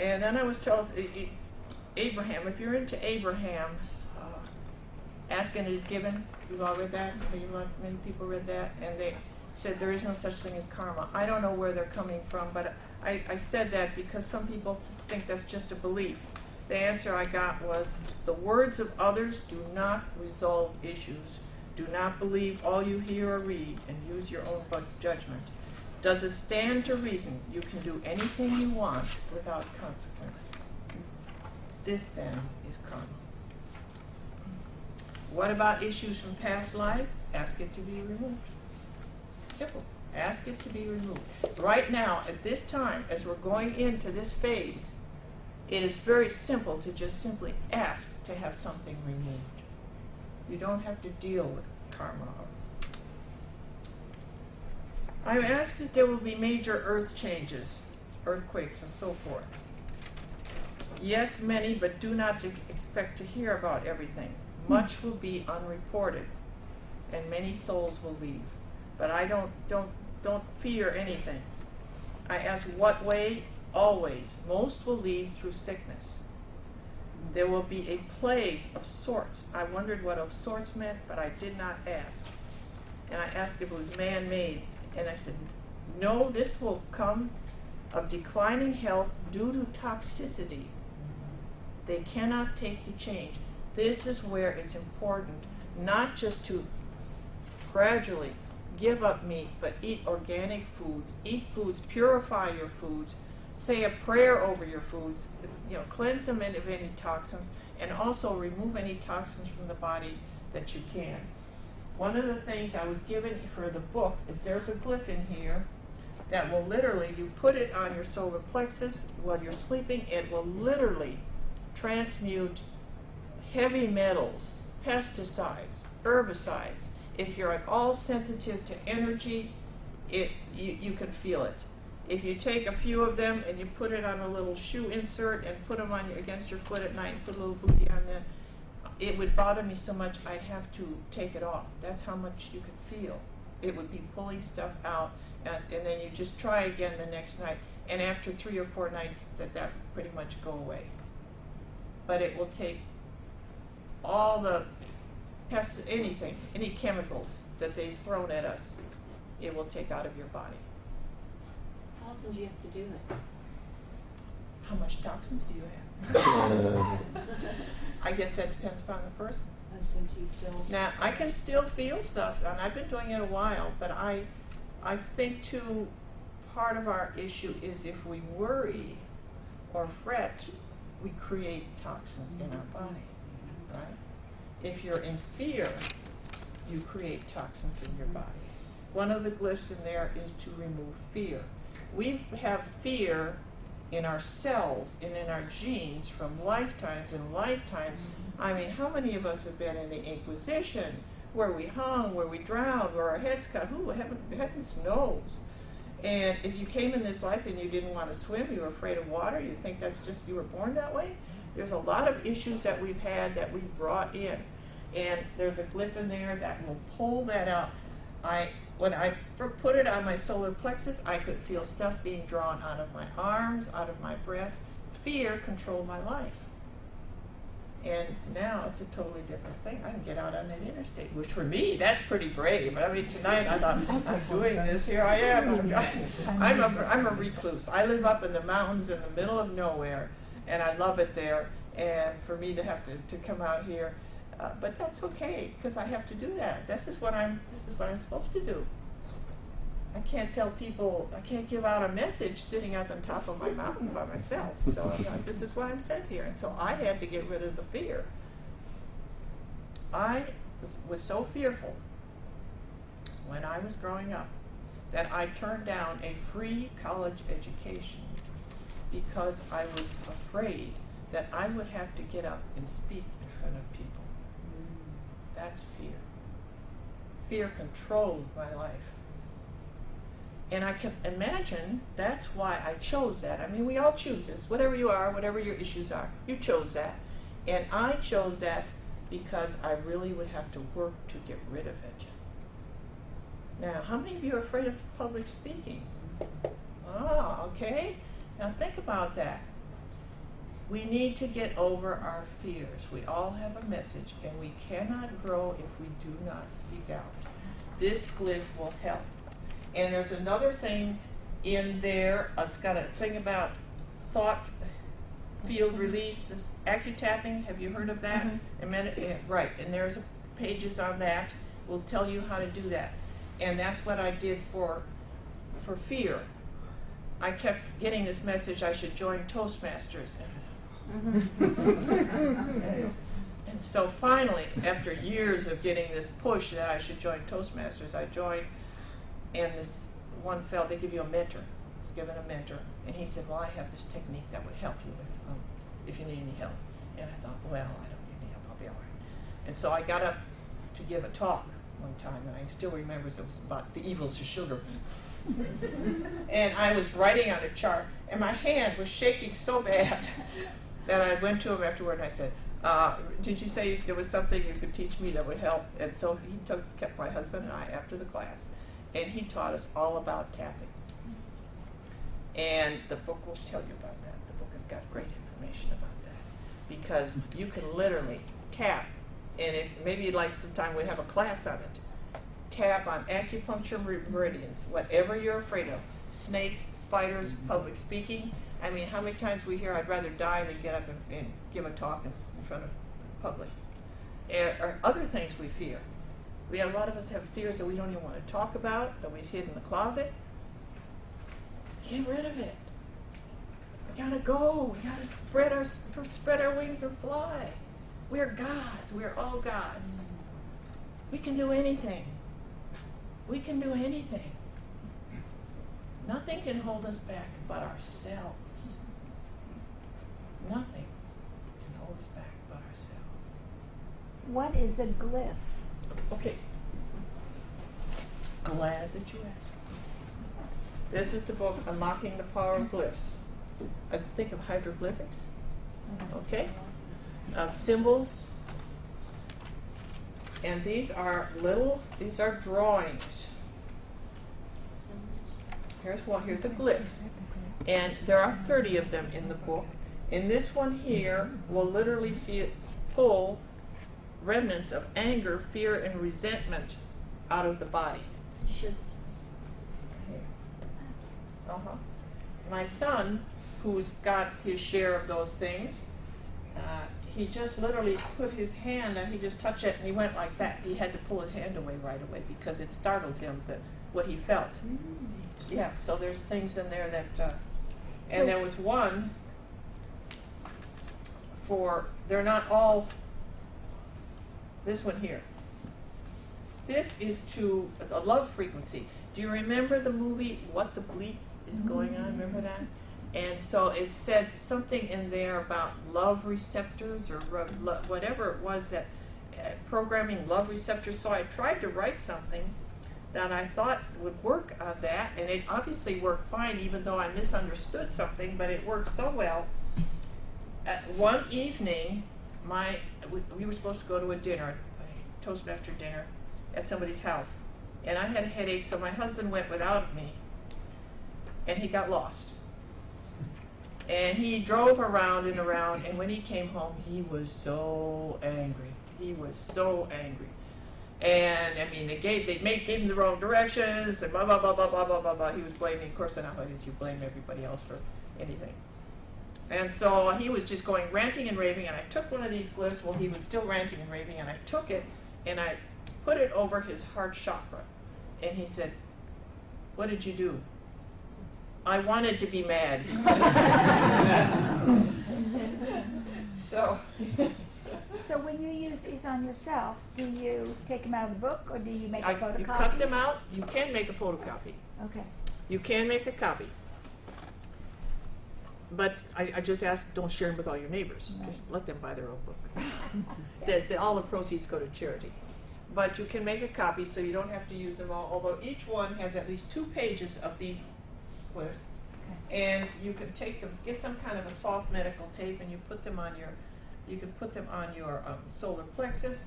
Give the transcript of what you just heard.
And then I was told, Abraham, if you're into Abraham, ask and it is given. You've all read that? Many people read that. And they said there is no such thing as karma. I don't know where they're coming from, but I said that because some people think that's just a belief. The answer I got was, the words of others do not resolve issues. Do not believe all you hear or read, and use your own judgment. Does it stand to reason you can do anything you want without consequences? This, then, is karma. What about issues from past life? Ask it to be removed. Simple. Ask it to be removed. Right now, at this time, as we're going into this phase, it is very simple to just simply ask to have something removed. You don't have to deal with karma. I asked that there will be major earth changes, earthquakes and so forth. Yes, many, but do not expect to hear about everything. Much will be unreported, and many souls will leave. But I don't fear anything. I ask what way? Always. Most will leave through sickness. There will be a plague of sorts. I wondered what of sorts meant, but I did not ask. And I asked if it was man-made, and I said, no, this will come of declining health due to toxicity. They cannot take the change. This is where it's important not just to gradually give up meat, but eat organic foods, eat foods, purify your foods, say a prayer over your foods, cleanse them of any toxins, and also remove any toxins from the body that you can. One of the things I was given for the book is there's a glyph in here that will literally, you put it on your solar plexus while you're sleeping, it will literally transmute heavy metals, pesticides, herbicides. If you're at all sensitive to energy, you can feel it. If you take a few of them and you put it on a little shoe insert and put them on against your foot at night and put a little booty on them, it would bother me so much I'd have to take it off. That's how much you could feel. It would be pulling stuff out, and then you just try again the next night, and after 3 or 4 nights that would pretty much go away. But it will take all the pests, anything, any chemicals that they've thrown at us, it will take out of your body. How often do you have to do it? How much toxins do you have? I guess that depends upon the person. Now, I can still feel stuff, and I've been doing it a while, but I think, too, part of our issue is if we worry or fret, we create toxins in our body, right? If you're in fear, you create toxins in your body. One of the glyphs in there is to remove fear. We have fear in our cells and in our genes from lifetimes and lifetimes. I mean, how many of us have been in the Inquisition, where we hung, where we drowned, where our heads cut? Who, heavens knows? And if you came in this life and you didn't want to swim, you were afraid of water, you think that's just, you were born that way? There's a lot of issues that we've had that we've brought in. And there's a glyph in there that will pull that out. When I put it on my solar plexus, I could feel stuff being drawn out of my arms, out of my breast. Fear controlled my life. And now it's a totally different thing. I can get out on that interstate, which for me, that's pretty brave. I mean, tonight I thought, I'm doing this, here I am. I'm a recluse. I live up in the mountains in the middle of nowhere, and I love it there. And for me to have to come out here, but that's okay, because I have to do that. This is what I'm supposed to do. I can't tell people, I can't give out a message sitting at the top of my mountain by myself. So this is why I'm sent here. And so I had to get rid of the fear. I was so fearful when I was growing up that I turned down a free college education because I was afraid that I would have to get up and speak in front of people. That's fear. Fear controlled my life. And I can imagine that's why I chose that. I mean, we all choose this. Whatever you are, whatever your issues are, you chose that. And I chose that because I really would have to work to get rid of it. Now, how many of you are afraid of public speaking? Oh, okay. Now think about that. We need to get over our fears. We all have a message, and we cannot grow if we do not speak out. This glyph will help. And there's another thing in there. It's got a thing about thought field release, this acutapping. Have you heard of that? Right, and there's pages on that. Will tell you how to do that. And that's what I did for fear. I kept getting this message I should join Toastmasters. And so finally, after years of getting this push that I should join Toastmasters, I joined, and this one fellow, they give you a mentor. I was given a mentor, and he said, well, I have this technique that would help you if you need any help. And I thought, well, I don't need any help, I'll be all right. And so I got up to give a talk one time, and I still remember it was about the evils of sugar. And I was writing on a chart, and my hand was shaking so bad that I went to him afterward and I said, did you say there was something you could teach me that would help? And so he kept my husband and I after the class, and he taught us all about tapping. And the book will tell you about that. The book has got great information about that, because you can literally tap, and if maybe like sometime we have a class on it, tap on acupuncture meridians, whatever you're afraid of, snakes, spiders, public speaking. I mean, how many times we hear, I'd rather die than get up and give a talk in front of the public. Or other things we fear. A lot of us have fears that we don't even want to talk about, that we've hid in the closet. Get rid of it. We gotta go. We gotta spread our wings and fly. We're gods. We're all gods. We can do anything. We can do anything. Nothing can hold us back but ourselves. Nothing can hold us back but ourselves. What is a glyph? Okay. Glad that you asked. This is the book, Unlocking the Power of Glyphs. I think of hieroglyphics. Okay? Symbols. And these are drawings. Here's one, here's a glyph. And there are 30 of them in the book. And this one here will literally pull remnants of anger, fear, and resentment out of the body. Shoulds. My son, who's got his share of those things, he just literally put his hand and he just touched it and he went like that. He had to pull his hand away right away because it startled him, what he felt. Yeah, so there's things in there that, and there was one they're not all, this one here. This is to a love frequency. Do you remember the movie What the Bleep is Going On? Remember that? And so it said something in there about love receptors or whatever it was that programming love receptors. So I tried to write something that I thought would work on that, and it obviously worked fine, even though I misunderstood something, but it worked so well. One evening, we were supposed to go to a dinner, a Toastmaster dinner, at somebody's house. And I had a headache, so my husband went without me, and he got lost. And he drove around and around, and when he came home, he was so angry. He was so angry. And, I mean, they gave him the wrong directions, and blah, blah, blah, blah, blah, blah, blah, blah. He was blaming, of course, I know how it is, you blame everybody else for anything. And so he was just going ranting and raving, and I took one of these glyphs while he was still ranting and raving, and I took it, and I put it over his heart chakra. And he said, "What did you do?" "I wanted to be mad," he said. So when you use these on yourself, do you take them out of the book or do you make a photocopy? You cut them out. You can make a photocopy. Okay. You can make a copy. But I just ask, don't share them with all your neighbors. Right. Just let them buy their own book. All the proceeds go to charity. But you can make a copy so you don't have to use them all, although each one has at least 2 pages of these glyphs. Okay. And you can take them, get some kind of a soft medical tape, and you put them on your, solar plexus,